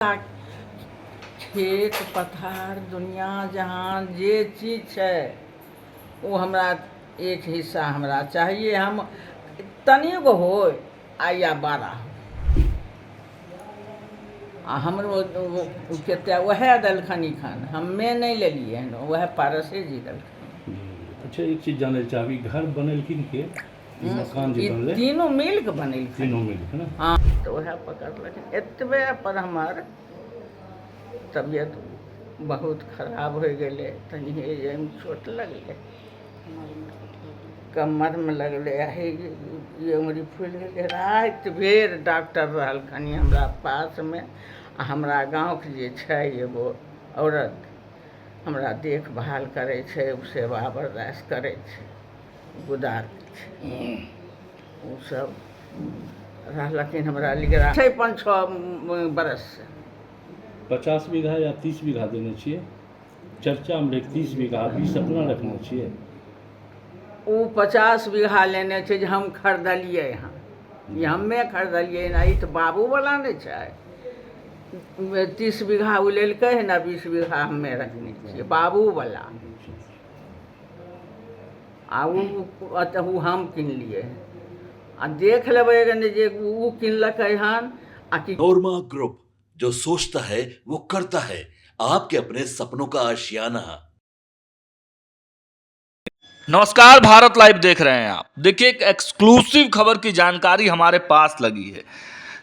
खेत पथार दुनिया जहाँ जे चीज है वो हमरा एक हिस्सा हमरा चाहिए। हम तनिगो हो या बड़ा हो आ हमरो कते वह देलखन खन हमे नहीं लेलिए हन, वह पारसे जी देलखन। अच्छा एक चीज जाने चाहबी, घर बनेलखिन के मकान जे बनले तीनों मिल के बनेलखिन, तीनों मिल के ना। हाँ तो वह पकड़लखिन। एतबे पर हमार तबियत बहुत खराब हो गए, तनी चोट लगले, कमर में लगले, ये उंगली फूल गए। रात भर डॉक्टर रहलखिन हमरा पास में। हमरा गाँव के जे छै एगो औरत हमरा देखभाल करे छै, सेवा बर्दाश्त करे छै, गुदार छै, वो सब रहलखिन हमरा लिगरा छै 5-6 बरस से। 50 बीघा या 30 बीघा देने छिए, चर्चा में 30 बीघा भी सपना रखने छिए। वो 50 बीघा लेने छै जे हम खरीदलिए हँ, ये हमे खरीदलिए ना, ई तो बाबू वाला नहीं छै। 30 बीघा वो लेलकै है ना, 20 बीघा हमे रखने छिए बाबू वाला, आ वो हम किनलिए आ देख लेबै जे वो किनलकै हन। नोरमा ग्रुप, जो सोचता है वो करता है, आपके अपने सपनों का आशियाना। नमस्कार, भारत लाइव देख रहे हैं आप। देखिए एक एक्सक्लूसिव खबर की जानकारी हमारे पास लगी है।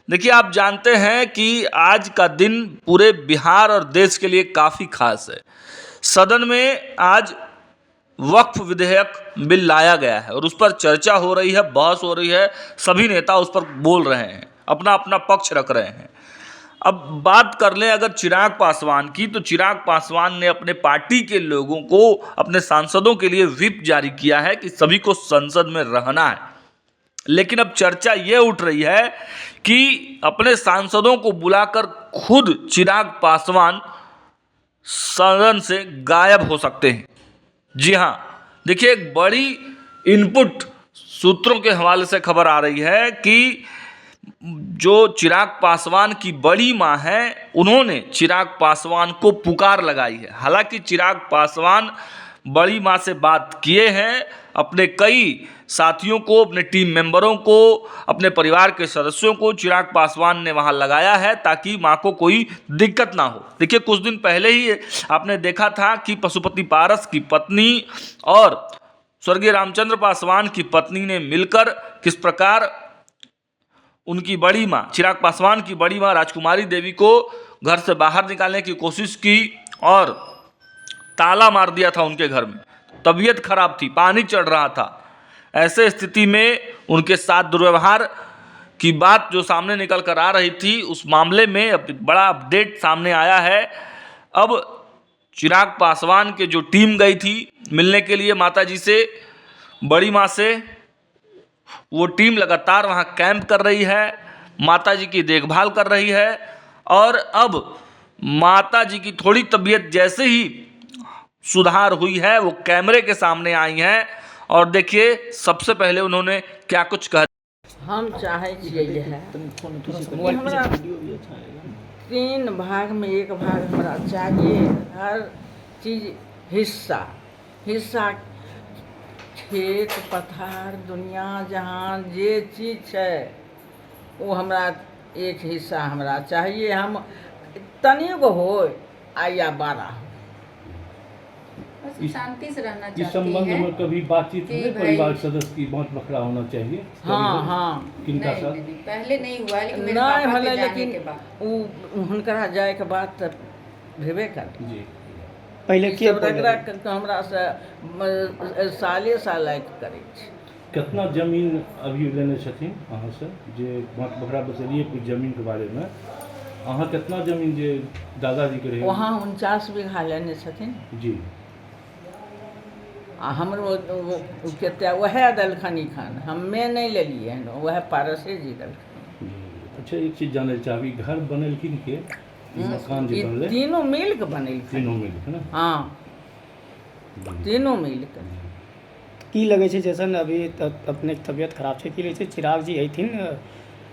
देखिए आप जानते हैं कि आज का दिन पूरे बिहार और देश के लिए काफ़ी खास है। सदन में आज वक्फ विधेयक बिल लाया गया है और उस पर चर्चा हो रही है, बहस हो रही है, सभी नेता उस पर बोल रहे हैं, अपना अपना पक्ष रख रहे हैं। अब बात कर लें अगर चिराग पासवान की, तो चिराग पासवान ने अपने पार्टी के लोगों को, अपने सांसदों के लिए व्हिप जारी किया है कि सभी को संसद में रहना है। लेकिन अब चर्चा ये उठ रही है कि अपने सांसदों को बुलाकर खुद चिराग पासवान सदन से गायब हो सकते हैं। जी हाँ, देखिए एक बड़ी इनपुट सूत्रों के हवाले से खबर आ रही है कि जो चिराग पासवान की बड़ी मां है, उन्होंने चिराग पासवान को पुकार लगाई है। हालांकि चिराग पासवान बड़ी मां से बात किए हैं, अपने कई साथियों को, अपने टीम मेंबरों को, अपने परिवार के सदस्यों को चिराग पासवान ने वहां लगाया है ताकि मां को कोई दिक्कत ना हो। देखिए कुछ दिन पहले ही आपने देखा था कि पशुपति पारस की पत्नी और स्वर्गीय रामचंद्र पासवान की पत्नी ने मिलकर किस प्रकार उनकी बड़ी मां, चिराग पासवान की बड़ी मां राजकुमारी देवी को घर से बाहर निकालने की कोशिश की और ताला मार दिया था उनके घर में। तबीयत खराब थी, पानी चढ़ रहा था। ऐसे स्थिति में उनके साथ दुर्व्यवहार की बात जो सामने निकल कर आ रही थी, उस मामले में अब बड़ा अपडेट सामने आया है। अब चिराग पासवान के जो टीम गई थी मिलने के लिए माताजी से, बड़ी मां से, वो टीम लगातार वहाँ कैंप कर रही है, माताजी की देखभाल कर रही है। और अब माताजी की थोड़ी तबीयत जैसे ही सुधार हुई है, वो कैमरे के सामने आई हैं और देखिए सबसे पहले उन्होंने क्या कुछ कहा। हम चाहे छियै है 3 भाग में 1 भाग हमरा चाहिए, हर चीज हिस्सा हिस्सा। खेत पथार दुनिया जहाँ जे चीज है वो हमरा एक हिस्सा हमरा चाहिए। हम तनिगो हो या बड़ा हो, शांति से रहना चाहती इस संबंध में कभी बातचीत हुई परिवार सदस्य की बाँट बखरा होना चाहिए? हाँ हाँ किनका साथ? नहीं, पहले नहीं हुआ, लेकिन मेरे नहीं पापा भले, के जाने लेकिन के बाद वो हुनकरा जाए के बाद तब भेबे कर जी। पहले के हमरा से साले साल करे छै। कितना जमीन अभी लेने छथिन अहाँ से, जे बाँट बखरा बतेलिए कुछ जमीन के बारे में? अहाँ कितना जमीन जे दादाजी के रहे? वहाँ 49 बीघा लेने छथिन जी। आ हमरो कते वह देलखन खन हमे नहीं लेलिए हन, वह पारसे जी देलखन। अच्छा एक चीज जाने चाहबी, घर बनेलखिन के मकान जे बनले तीनों मिल के बनेलखिन, तीनों मिल के ना। हाँ तीनों मिल के। की लगे छै जैसन अभी अपने तबियत खराब छै, की लगे छै चिराग जी अथिन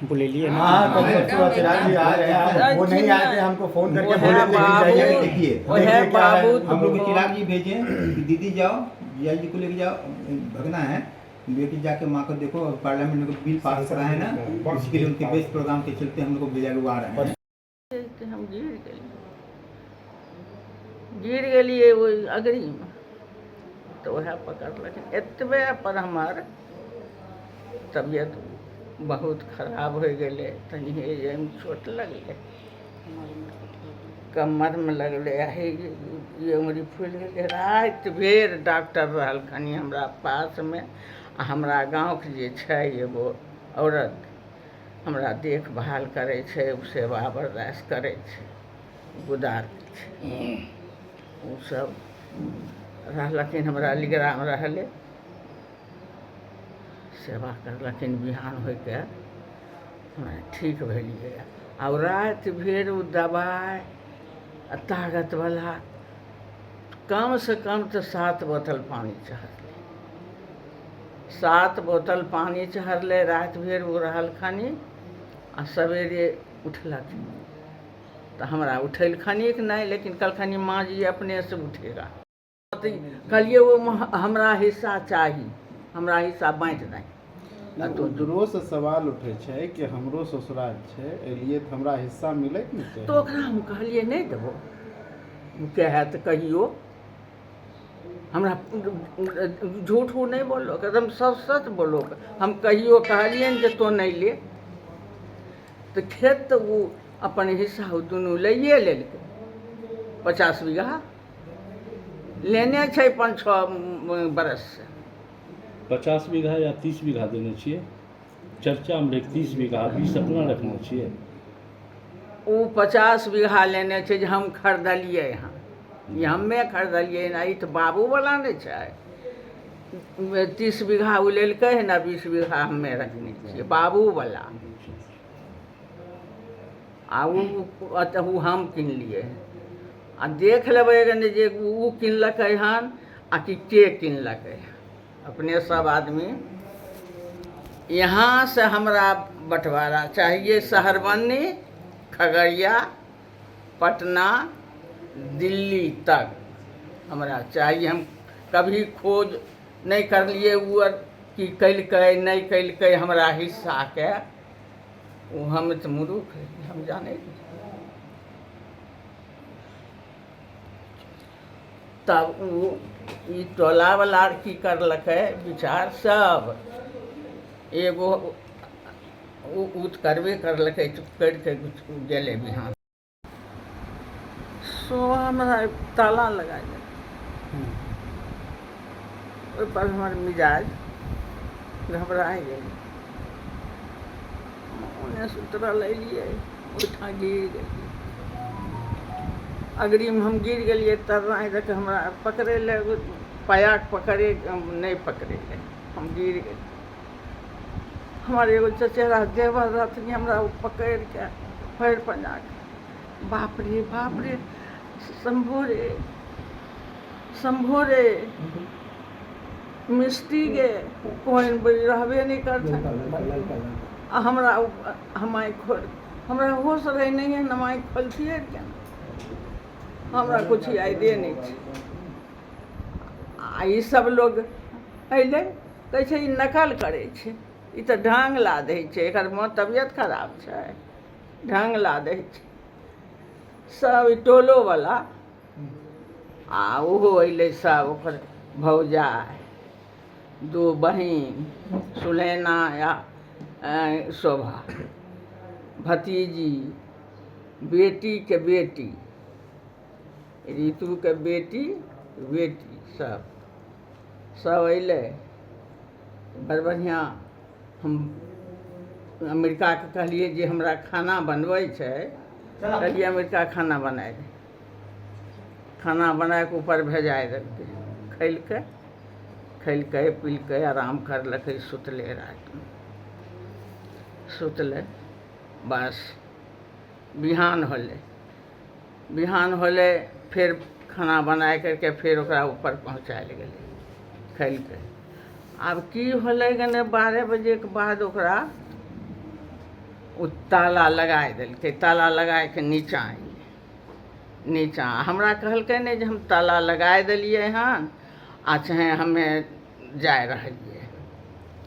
बुलेलिए ना। हाँ कल परसों चिराग जी आ रहे हैं, वो नहीं आए थे, हमको फोन करके बोले थे कि जाइए देखिए है बाबू हम लोग को चिराग जी भेजे कि दीदी जाओ जिया जी को लेके जाओ, भगना है लेके जाके माँ को देखो, पार्लियामेंट में बिल पास करा है ना, उसके लिए उनके बेस्ट प्रोग्राम के चलते हम लोग को भेजा हुआ आ रहे हैं। हम गिर गेलिए वो अग्रिम, तो वह पकड़ लगे एतबे पर हमार तबियत बहुत खराब हो गए, तनी में चोट लगले, कमर में लगले, ये उंगली फूल गए। रात भर डॉक्टर रहलखिन हमरा पास में। हमरा गाँव के जे छै एगो औरत हमरा देखभाल करे छै, सेवा बर्दाश्त करे छै, गुदार छै, ओ सब रहलखिन हमरा लिगरा में रहले, सेवा करलखिन। बिहान होके हमरा ठीक भेलिए। और रात भर वो दवाई ताकत वाला कम से कम तो 7 बोतल पानी चढ़ले, 7 बोतल पानी चढ़ले। रात भर वो रहल खानी आ सवेरे उठलखिन तो हमरा उठेल खानी कि नहीं, लेकिन कल खानी माँ जी अपने से उठेगा। कहलिए वो हमरा हिस्सा चाहिए, हमरा हिस्सा बाँट नहीं। तो दूरो से सवाल उठे छै कि हमरो ससुराल छै, एलिए तो हमरा हिस्सा मिले कि नहीं? तो ओकरा हम कहलिए नहीं देबो, कहे तो कहियो, हमरा झूठ नहीं बोलो, एकदम सच सच बोलो। हम कहियो कहलिए न कि तो नहीं ले, तो खेत तो वो अपन हिस्सा दुनू लइए लेलकै। 50 बीघा लेने छै 5-6 बरस से। 50 बीघा या 30 बीघा देने छिए? चर्चा में 30 बीघा 20 अपना रखने छिए? वो 50 बीघा लेने छै जे हम खरीदलिए यहाँ, ये हमे खरीदलिए ना, ई तो बाबू वाला नहीं छै। 30 बीघा वो लेलकै है ना, 20 बीघा हमे रखने छिए बाबू वाला। आ वो हम किनलिए आ देख लेबै गने जे वो किनलकै हन आ कि के किनलकै। अपने सब आदमी यहाँ से हमरा बंटवारा चाहिए, शहरबन्नी, खगड़िया, पटना, दिल्ली तक हमरा चाहिए। हम कभी खोज नहीं कर लिए वो कि कैलकै नहीं कैलकै हमरा हिस्सा के, वो हम तो मूर्ख है, हम जाने नहीं। तब वो ई टोला वाला की करलकै विचार सब, एगो उत करबे करलकै, चुप करके गेले बिहान। सो हमरा ताला लगा गया, ओहि पर हमार मिजाज घबरा गई। उन्हें सुतरल अलिए, ओहिठाम गिर गेलिए। अग्रिम हम गिर गेलिए, तरनाइ देख हमरा पकड़े ले, पाया पकड़े नहीं पकड़े ले, हम गिर गेलिए। हमारे एगो चचेरा देवर रहथिन, हमरा पकड़ के पैर पंजा के, बाप रे शंभो रे मिस्टी गे कोई रहबे नहीं करते। हमरा हमारे खोल, हमरा होश रहे नहीं है, नमाई खोलतिए क्या, हमरा कुछ आइडिया नहीं छै। आ ई सब लोग अइले कहै छै ई नकल करै छै, ई तऽ ढंग ला दै छै, एकर मोन तबियत खराब छै, ढंग ला दै छै सब ई टोलो वाला। आ ओहो अइले सब, ओकर भौजाइ, 2 बहिन, सुलैना या शोभा, भतीजी, बेटी के बेटी, ऋतु के बेटी सब अइले। बड़ बढ़िया। हम अमेरिका के कहलिए जे हमरा खाना बनबै छै, कहलिए अमेरिका खाना बनाए दे, खाना बनाए के ऊपर भेजाए देलकै। खैलकै पीलकै आराम करलकै, सुतले राति में, सुतले। बस बिहान होले फिर खाना बनाए करके फिर ओकरा ऊपर पहुँचायल गेलै, खैलकै। आब की होलै गने 12 बजे के बाद ओकरा उ ताला लगाए देलकै, ताला लगाए के नीचाँ अइलै, नीचाँ हमरा कहलकै नहि जे हम ताला लगाए देलियै हन आ चाहे हमे जाए रहलियै,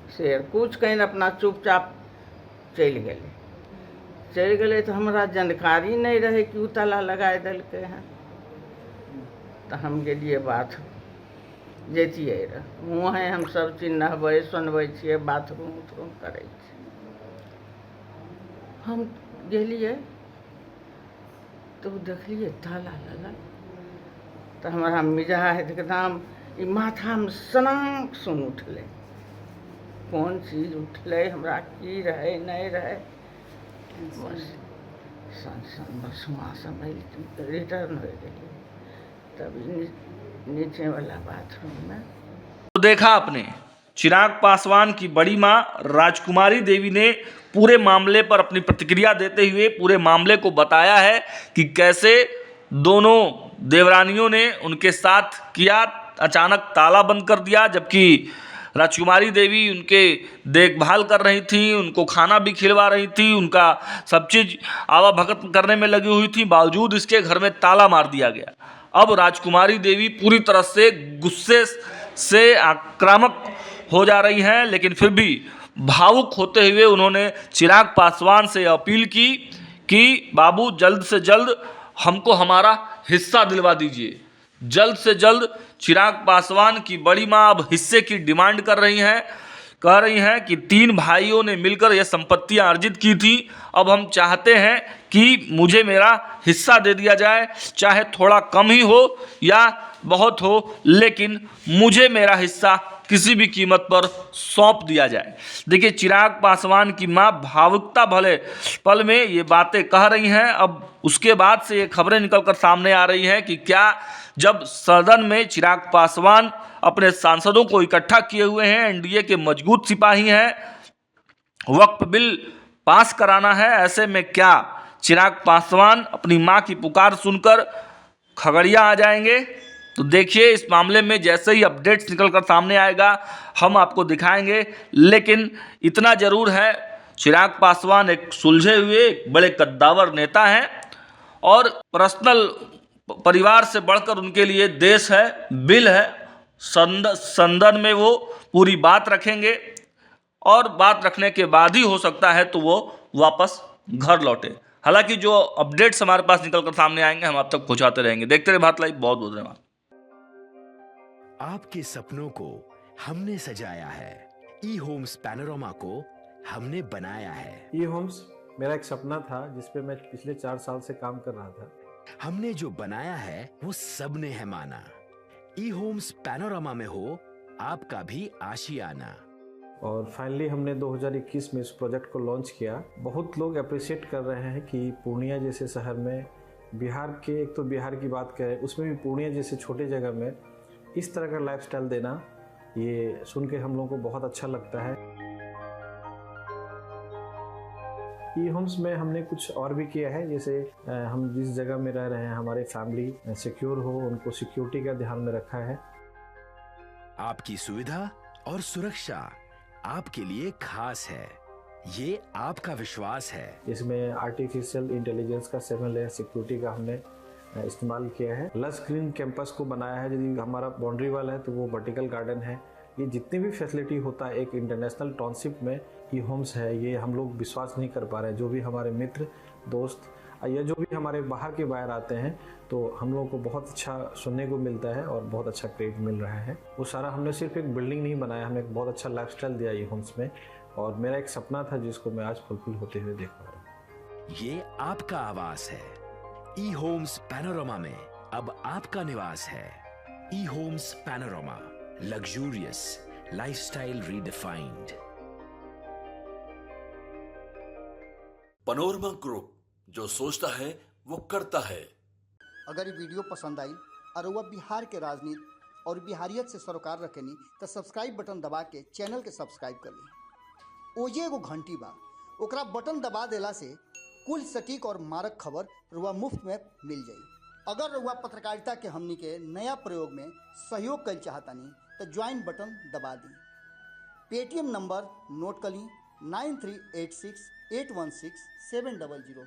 से किछु कहीं अपना चुपचाप चलि गेलै। चलि गेलै तऽ हमरा जानकारी नहीं रहे कि उ ताला लगाए देलकै हन। तऽ हम गेलियै बाथरूम, जैतियै रह वहें हम सब चीज नहबै सुनबै छियै, बाथरूम उथरूम करै छियै। हम गेलियै तो देखलियै ताला लगल, तो हमारा मिजाज एकदम ई माथामे सनाक सुन उठलै, कौन चीज उठलै, हमरा की रहै नहीं रहै, बस सन बस वहाँ से रिटर्न हो गेलियै। तब नीचे वाला बाथरूम में तो देखा आपने, चिराग पासवान की बड़ी मां राजकुमारी देवी ने पूरे मामले पर अपनी प्रतिक्रिया देते हुए पूरे मामले को बताया है कि कैसे दोनों देवरानियों ने उनके साथ किया। अचानक ताला बंद कर दिया, जबकि राजकुमारी देवी उनके देखभाल कर रही थी, उनको खाना भी खिलवा रही थी, उनका सब चीज़ आवाभगत करने में लगी हुई थी, बावजूद इसके घर में ताला मार दिया गया। अब राजकुमारी देवी पूरी तरह से गुस्से से आक्रामक हो जा रही हैं, लेकिन फिर भी भावुक होते हुए उन्होंने चिराग पासवान से अपील की कि बाबू जल्द से जल्द हमको हमारा हिस्सा दिलवा दीजिए। जल्द से जल्द चिराग पासवान की बड़ी मां अब हिस्से की डिमांड कर रही हैं, कह रही हैं कि 3 भाइयों ने मिलकर यह संपत्तियां अर्जित की थी, अब हम चाहते हैं कि मुझे मेरा हिस्सा दे दिया जाए, चाहे थोड़ा कम ही हो या बहुत हो, लेकिन मुझे मेरा हिस्सा किसी भी कीमत पर सौंप दिया जाए। देखिए, चिराग पासवान की मां भावुकता भले पल में ये बातें कह रही हैं। अब उसके बाद से ये खबरें निकलकर सामने आ रही हैं कि क्या जब सदन में चिराग पासवान अपने सांसदों को इकट्ठा किए हुए हैं, एनडीए के मजबूत सिपाही हैं, वक्फ बिल पास कराना है, ऐसे में क्या चिराग पासवान अपनी मां की पुकार सुनकर खगड़िया आ जाएंगे? तो देखिए, इस मामले में जैसे ही अपडेट्स निकलकर सामने आएगा हम आपको दिखाएंगे। लेकिन इतना जरूर है, चिराग पासवान एक सुलझे हुए एक बड़े कद्दावर नेता हैं और पर्सनल परिवार से बढ़कर उनके लिए देश है, बिल है। सदन में वो पूरी बात रखेंगे और बात रखने के बाद ही हो सकता है तो वो वापस घर लौटे। हालांकि जो अपडेट्स हमारे पास निकलकर सामने आएंगे हम आप तक पहुंचाते रहेंगे। देखते रहे भारत लाइव। बहुत बहुत धन्यवाद। आपके सपनों को हमने सजाया है, ई होम्स पैनोरामा को हमने बनाया है। ई होम्स मेरा एक सपना था जिसपे मैं पिछले 4 साल से काम कर रहा था। हमने जो बनाया है वो सबने है माना। ई होम्स पैनोरामा में हो आपका भी आशियाना। और फाइनली हमने 2021 में इस प्रोजेक्ट को लॉन्च किया। बहुत लोग अप्रिशिएट कर रहे हैं कि पूर्णिया जैसे शहर में, बिहार के, एक तो बिहार की बात करें उसमें भी पूर्णिया जैसे छोटे जगह में इस तरह का लाइफस्टाइल देना, ये सुन के हम लोगों को बहुत अच्छा लगता है। ई होम्स में हमने कुछ और भी किया है, जैसे हम जिस जगह में रह रहे हैं हमारे फैमिली सिक्योर हो, उनको सिक्योरिटी का ध्यान में रखा है। आपकी सुविधा और सुरक्षा आपके लिए खास है, ये आपका विश्वास है। इसमें आर्टिफिशियल इंटेलिजेंस का 7 लेयर सिक्योरिटी का हमने इस्तेमाल किया है। लस ग्रीन कैंपस को बनाया है। यदि हमारा बाउंड्री वाल है तो वो वर्टिकल गार्डन है। ये जितनी भी फैसिलिटी होता है एक इंटरनेशनल टाउनशिप में ई होम्स है, ये हम लोग विश्वास नहीं कर पा रहे हैं। जो भी हमारे मित्र दोस्त या जो भी हमारे बाहर के बाहर आते हैं तो हम लोगों को बहुत अच्छा सुनने को मिलता है और बहुत अच्छा क्रेडिट मिल रहा है। वो सारा हमने सिर्फ एक बिल्डिंग नहीं बनाया, हमने एक बहुत अच्छा लाइफस्टाइल दिया ई होम्स में, और मेरा एक सपना था जिसको मैं आज फुलफिल होते हुए देख पा रहा हूँ। ये आपका आवास है। ई होम्स पैनोरामा में अब आपका निवास है। E Homes Panorama, luxurious lifestyle redefined. Panorama group, जो सोचता है वो करता है। अगर ये वीडियो पसंद आई और वह बिहार के राजनीति और बिहारियत से सरोकार रखेनी तो सब्सक्राइब बटन दबा के चैनल के सब्सक्राइब कर ली। ओजे एगो घंटी बा, ओकरा बटन दबा देला से कुल सटीक और मारक खबर रुआ मुफ्त में मिल जाई। अगर रुआ पत्रकारिता के हमनी के नया प्रयोग में सहयोग कर चाहतानी तो ज्वाइन बटन दबा दी। पेटीएम नंबर नोट कर ली 9386 816700